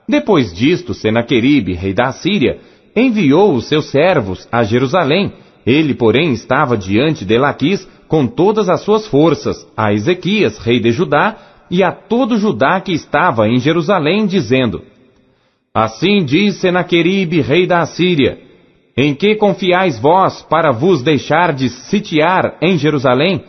Depois disto, Senaqueribe, rei da Assíria, enviou os seus servos a Jerusalém. Ele, porém, estava diante de Laquis com todas as suas forças, a Ezequias, rei de Judá, e a todo Judá que estava em Jerusalém, dizendo: Assim diz Senaqueribe, rei da Assíria: Em que confiais vós para vos deixardes sitiar em Jerusalém?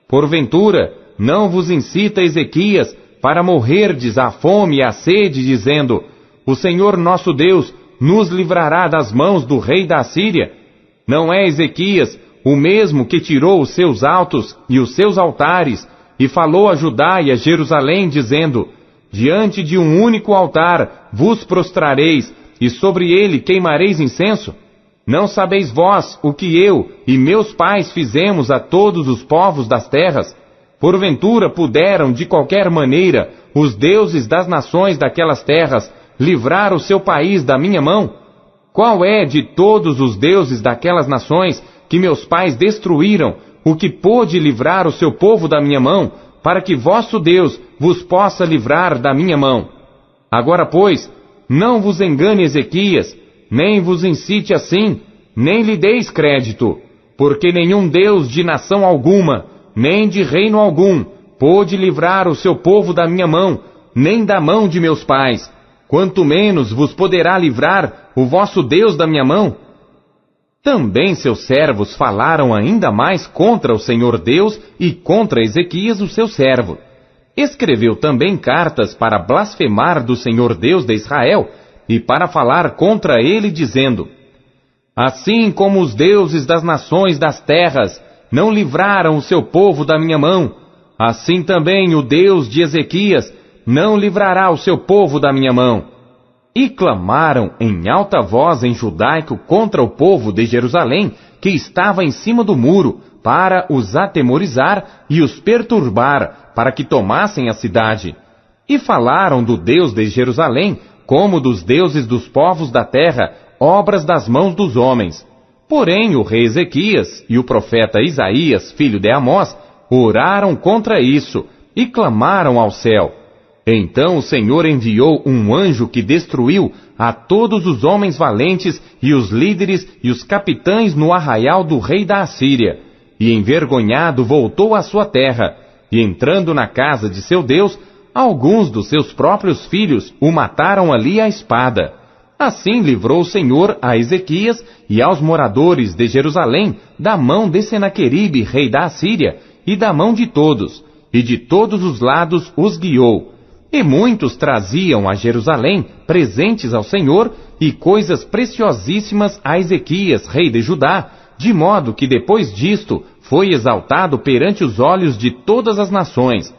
Porventura, não vos incita Ezequias para morrerdes à fome e à sede, dizendo: O Senhor nosso Deus nos livrará das mãos do rei da Assíria? Não é Ezequias o mesmo que tirou os seus altos e os seus altares, e falou a Judá e a Jerusalém, dizendo: Diante de um único altar vos prostrareis, e sobre ele queimareis incenso? Não sabeis vós o que eu e meus pais fizemos a todos os povos das terras? Porventura puderam, de qualquer maneira, os deuses das nações daquelas terras livrar o seu país da minha mão? Qual é de todos os deuses daquelas nações que meus pais destruíram, o que pôde livrar o seu povo da minha mão, para que vosso Deus vos possa livrar da minha mão? Agora, pois, não vos engane Ezequias, nem vos incite assim, nem lhe deis crédito, porque nenhum Deus de nação alguma, nem de reino algum, pôde livrar o seu povo da minha mão, nem da mão de meus pais. Quanto menos vos poderá livrar o vosso Deus da minha mão? Também seus servos falaram ainda mais contra o Senhor Deus e contra Ezequias, o seu servo. Escreveu também cartas para blasfemar do Senhor Deus de Israel e para falar contra ele, dizendo: Assim como os deuses das nações das terras não livraram o seu povo da minha mão, assim também o Deus de Ezequias não livrará o seu povo da minha mão. E clamaram em alta voz em judaico contra o povo de Jerusalém, que estava em cima do muro, para os atemorizar e os perturbar, para que tomassem a cidade. E falaram do Deus de Jerusalém, como dos deuses dos povos da terra, obras das mãos dos homens. Porém o rei Ezequias e o profeta Isaías, filho de Amós, oraram contra isso, e clamaram ao céu. Então o Senhor enviou um anjo que destruiu a todos os homens valentes e os líderes e os capitães no arraial do rei da Assíria, e envergonhado voltou à sua terra, e entrando na casa de seu Deus, alguns dos seus próprios filhos o mataram ali à espada. Assim livrou o Senhor a Ezequias e aos moradores de Jerusalém da mão de Senaqueribe, rei da Assíria, e da mão de todos, e de todos os lados os guiou. E muitos traziam a Jerusalém presentes ao Senhor e coisas preciosíssimas a Ezequias, rei de Judá, de modo que depois disto foi exaltado perante os olhos de todas as nações.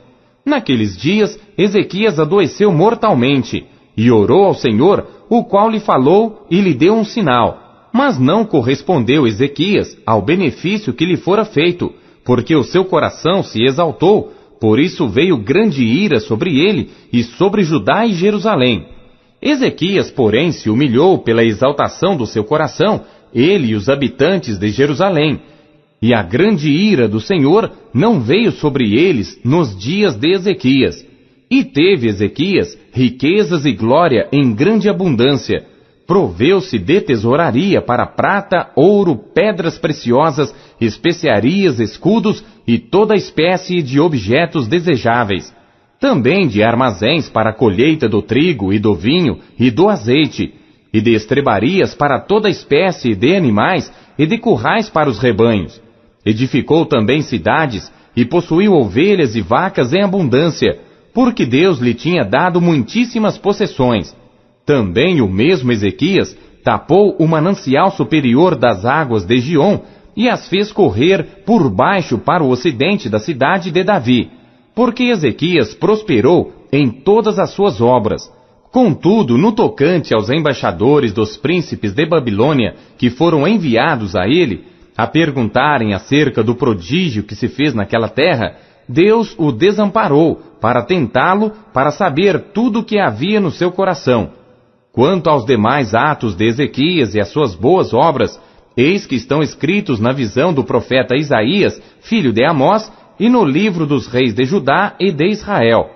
Naqueles dias Ezequias adoeceu mortalmente, e orou ao Senhor, o qual lhe falou e lhe deu um sinal. Mas não correspondeu Ezequias ao benefício que lhe fora feito, porque o seu coração se exaltou. Por isso veio grande ira sobre ele e sobre Judá e Jerusalém. Ezequias, porém, se humilhou pela exaltação do seu coração, ele e os habitantes de Jerusalém. E a grande ira do Senhor não veio sobre eles nos dias de Ezequias. E teve Ezequias riquezas e glória em grande abundância. Proveu-se de tesouraria para prata, ouro, pedras preciosas, especiarias, escudos e toda espécie de objetos desejáveis. Também de armazéns para a colheita do trigo e do vinho e do azeite, e de estrebarias para toda espécie de animais e de currais para os rebanhos. Edificou também cidades e possuiu ovelhas e vacas em abundância, porque Deus lhe tinha dado muitíssimas possessões. Também o mesmo Ezequias tapou o manancial superior das águas de Giom e as fez correr por baixo para o ocidente da cidade de Davi, porque Ezequias prosperou em todas as suas obras. Contudo, no tocante aos embaixadores dos príncipes de Babilônia que foram enviados a ele, a perguntarem acerca do prodígio que se fez naquela terra, Deus o desamparou para tentá-lo, para saber tudo o que havia no seu coração. Quanto aos demais atos de Ezequias e as suas boas obras, eis que estão escritos na visão do profeta Isaías, filho de Amós, e no livro dos reis de Judá e de Israel.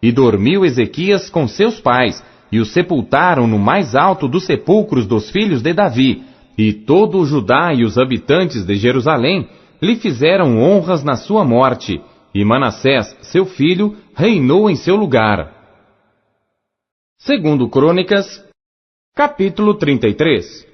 E dormiu Ezequias com seus pais, e o sepultaram no mais alto dos sepulcros dos filhos de Davi, e todo o Judá e os habitantes de Jerusalém lhe fizeram honras na sua morte, e Manassés, seu filho, reinou em seu lugar. Segundo Crônicas, capítulo 33.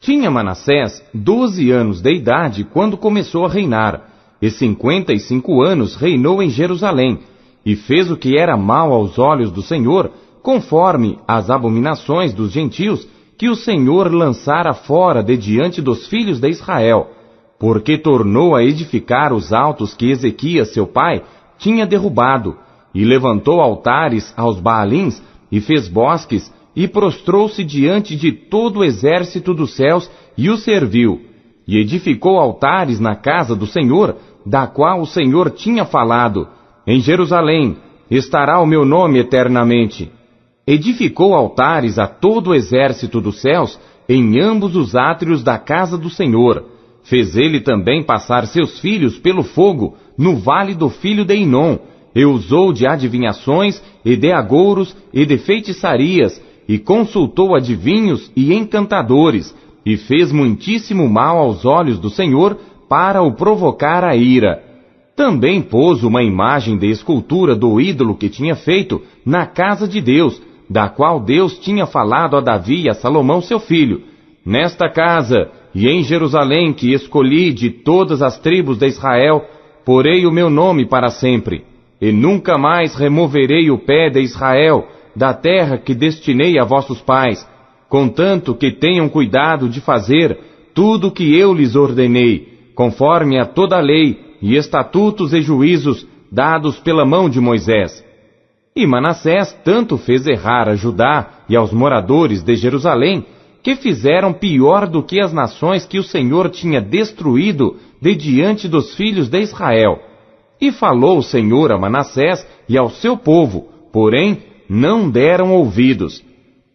Tinha Manassés 12 anos de idade quando começou a reinar, e 55 anos reinou em Jerusalém, e fez o que era mal aos olhos do Senhor, conforme as abominações dos gentios que o Senhor lançara fora de diante dos filhos de Israel, porque tornou a edificar os altos que Ezequias, seu pai, tinha derrubado, e levantou altares aos Baalins, e fez bosques, e prostrou-se diante de todo o exército dos céus, e o serviu, e edificou altares na casa do Senhor, da qual o Senhor tinha falado: em Jerusalém estará o meu nome eternamente. Edificou altares a todo o exército dos céus, em ambos os átrios da casa do Senhor. Fez ele também passar seus filhos pelo fogo, no vale do filho de Inom, e usou de adivinhações, e de agouros, e de feitiçarias, e consultou adivinhos e encantadores, e fez muitíssimo mal aos olhos do Senhor, para o provocar a ira. Também pôs uma imagem de escultura do ídolo que tinha feito na casa de Deus, da qual Deus tinha falado a Davi e a Salomão seu filho: nesta casa e em Jerusalém que escolhi de todas as tribos de Israel, porei o meu nome para sempre, e nunca mais removerei o pé de Israel da terra que destinei a vossos pais, contanto que tenham cuidado de fazer tudo o que eu lhes ordenei, conforme a toda a lei e estatutos e juízos dados pela mão de Moisés. E Manassés tanto fez errar a Judá e aos moradores de Jerusalém, que fizeram pior do que as nações que o Senhor tinha destruído de diante dos filhos de Israel. E falou o Senhor a Manassés e ao seu povo, porém não deram ouvidos.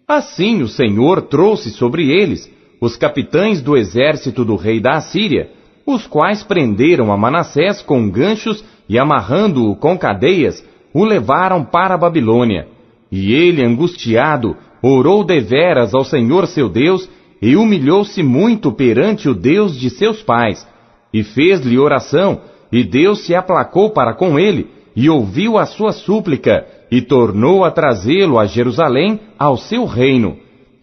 Assim o Senhor trouxe sobre eles os capitães do exército do rei da Assíria, os quais prenderam a Manassés com ganchos e, amarrando-o com cadeias, o levaram para a Babilônia. E ele, angustiado, orou deveras ao Senhor seu Deus, e humilhou-se muito perante o Deus de seus pais, e fez-lhe oração, e Deus se aplacou para com ele, e ouviu a sua súplica, e tornou a trazê-lo a Jerusalém, ao seu reino.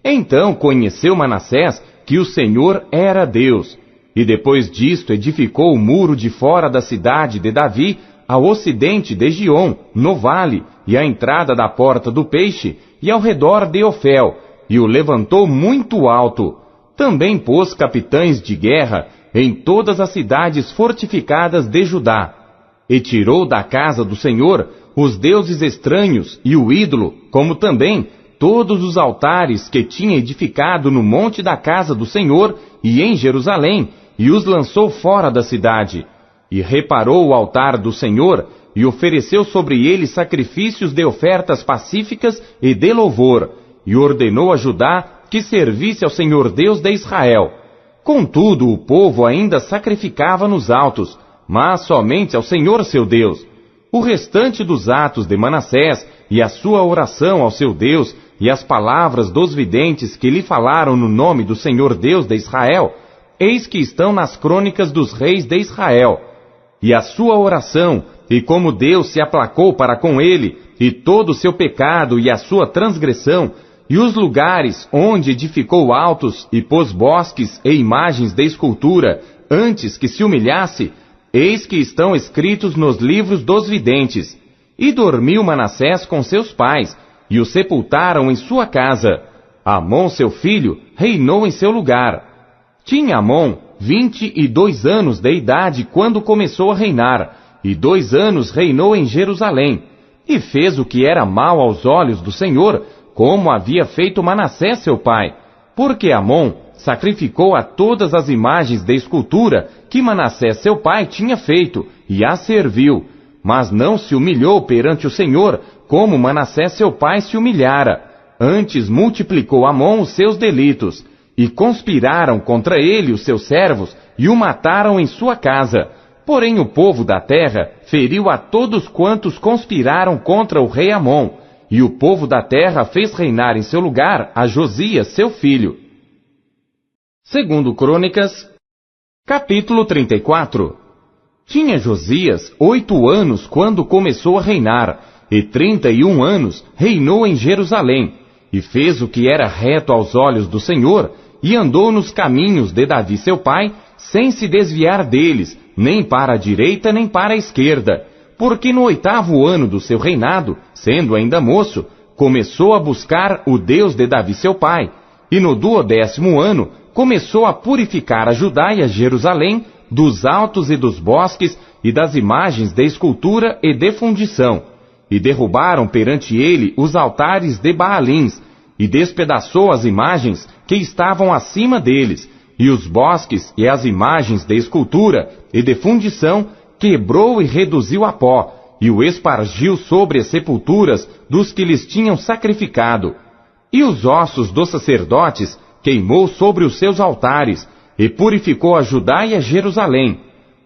Então conheceu Manassés que o Senhor era Deus, e depois disto edificou o muro de fora da cidade de Davi, ao ocidente de Giom, no vale, e à entrada da porta do peixe, e ao redor de Ofel, e o levantou muito alto. Também pôs capitães de guerra em todas as cidades fortificadas de Judá, e tirou da casa do Senhor os deuses estranhos e o ídolo, como também todos os altares que tinha edificado no monte da casa do Senhor e em Jerusalém, e os lançou fora da cidade. E reparou o altar do Senhor, e ofereceu sobre ele sacrifícios de ofertas pacíficas e de louvor, e ordenou a Judá que servisse ao Senhor Deus de Israel. Contudo, o povo ainda sacrificava nos altos, mas somente ao Senhor seu Deus. O restante dos atos de Manassés, e a sua oração ao seu Deus, e as palavras dos videntes que lhe falaram no nome do Senhor Deus de Israel, eis que estão nas crônicas dos reis de Israel. E a sua oração, e como Deus se aplacou para com ele, e todo o seu pecado e a sua transgressão, e os lugares onde edificou altos e pôs bosques e imagens de escultura, antes que se humilhasse, eis que estão escritos nos livros dos videntes. E dormiu Manassés com seus pais, e o sepultaram em sua casa. Amon, seu filho, reinou em seu lugar. Tinha Amon 22 anos de idade quando começou a reinar, e 2 anos reinou em Jerusalém, e fez o que era mal aos olhos do Senhor, como havia feito Manassés seu pai, porque Amon sacrificou a todas as imagens de escultura que Manassés seu pai tinha feito, e as serviu, mas não se humilhou perante o Senhor, como Manassés seu pai se humilhara. Antes multiplicou Amon os seus delitos, e conspiraram contra ele os seus servos, e o mataram em sua casa. Porém o povo da terra feriu a todos quantos conspiraram contra o rei Amon, e o povo da terra fez reinar em seu lugar a Josias, seu filho. Segundo Crônicas, capítulo 34. Tinha Josias 8 anos quando começou a reinar, e 31 anos reinou em Jerusalém, e fez o que era reto aos olhos do Senhor, e andou nos caminhos de Davi seu pai, sem se desviar deles, nem para a direita nem para a esquerda, porque no 8º ano do seu reinado, sendo ainda moço, começou a buscar o Deus de Davi seu pai, e no 12º ano começou a purificar a Judá e a Jerusalém dos altos e dos bosques e das imagens de escultura e de fundição, e derrubaram perante ele os altares de Baalins, e despedaçou as imagens que estavam acima deles, e os bosques e as imagens de escultura e de fundição quebrou e reduziu a pó, e o espargiu sobre as sepulturas dos que lhes tinham sacrificado. E os ossos dos sacerdotes queimou sobre os seus altares, e purificou a Judá e a Jerusalém.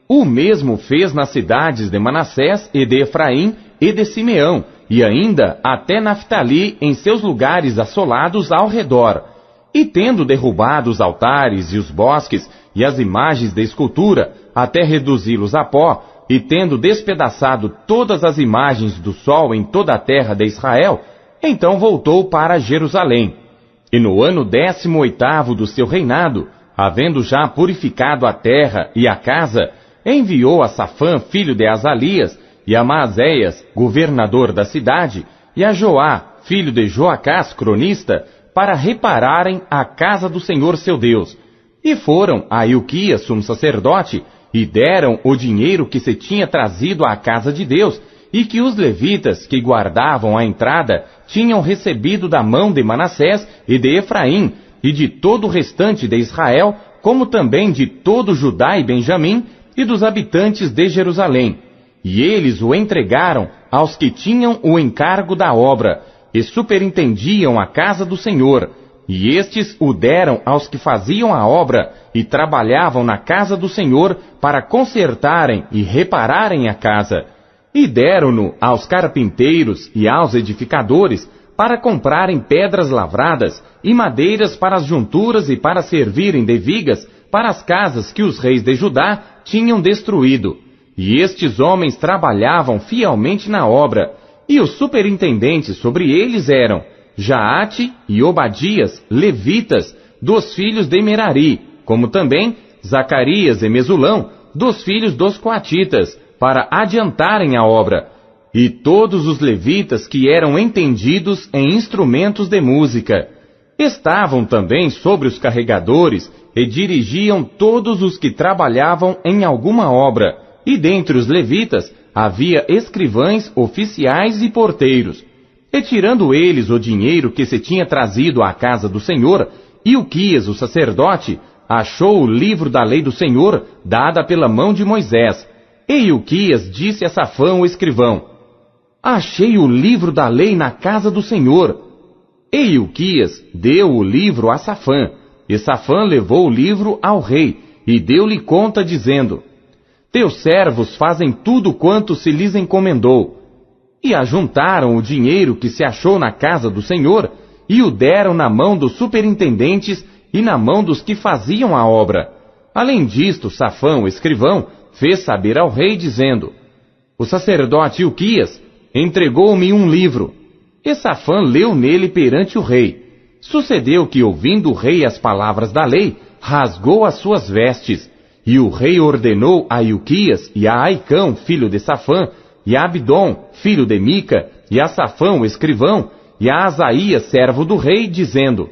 O mesmo fez nas cidades de Manassés e de Efraim e de Simeão, e ainda até Naftali em seus lugares assolados ao redor. E tendo derrubado os altares e os bosques e as imagens de escultura, até reduzi-los a pó, e tendo despedaçado todas as imagens do sol em toda a terra de Israel, então voltou para Jerusalém. E no ano 18º do seu reinado, havendo já purificado a terra e a casa, enviou a Safã, filho de Azalias, e a Maazéias, governador da cidade, e a Joá, filho de Joacás, cronista, para repararem a casa do Senhor seu Deus. E foram a Ilquias, sumo sacerdote, e deram o dinheiro que se tinha trazido à casa de Deus, e que os levitas que guardavam a entrada tinham recebido da mão de Manassés e de Efraim, e de todo o restante de Israel, como também de todo Judá e Benjamim, e dos habitantes de Jerusalém. E eles o entregaram aos que tinham o encargo da obra, e superintendiam a casa do Senhor, e estes o deram aos que faziam a obra, e trabalhavam na casa do Senhor, para consertarem e repararem a casa. E deram-no aos carpinteiros e aos edificadores, para comprarem pedras lavradas, e madeiras para as junturas e para servirem de vigas, para as casas que os reis de Judá tinham destruído. E estes homens trabalhavam fielmente na obra, e os superintendentes sobre eles eram Jaate e Obadias, levitas, dos filhos de Merari, como também Zacarias e Mesulão, dos filhos dos coatitas, para adiantarem a obra, e todos os levitas que eram entendidos em instrumentos de música. Estavam também sobre os carregadores, e dirigiam todos os que trabalhavam em alguma obra, e dentre os levitas havia escrivães, oficiais e porteiros. E tirando eles o dinheiro que se tinha trazido à casa do Senhor, Ilquias, o sacerdote, achou o livro da lei do Senhor, dada pela mão de Moisés. E Ilquias disse a Safã, o escrivão: achei o livro da lei na casa do Senhor. E Ilquias deu o livro a Safã, e Safã levou o livro ao rei, e deu-lhe conta, dizendo: teus servos fazem tudo quanto se lhes encomendou. E ajuntaram o dinheiro que se achou na casa do Senhor, e o deram na mão dos superintendentes e na mão dos que faziam a obra. Além disto, Safã, o escrivão, fez saber ao rei, dizendo: o sacerdote Ilquias entregou-me um livro. E Safã leu nele perante o rei. Sucedeu que, ouvindo o rei as palavras da lei, rasgou as suas vestes. E o rei ordenou a Ilquias e a Aicão, filho de Safã, e a Abdom, filho de Mica, e a Safã, o escrivão, e a Asaías, servo do rei, dizendo: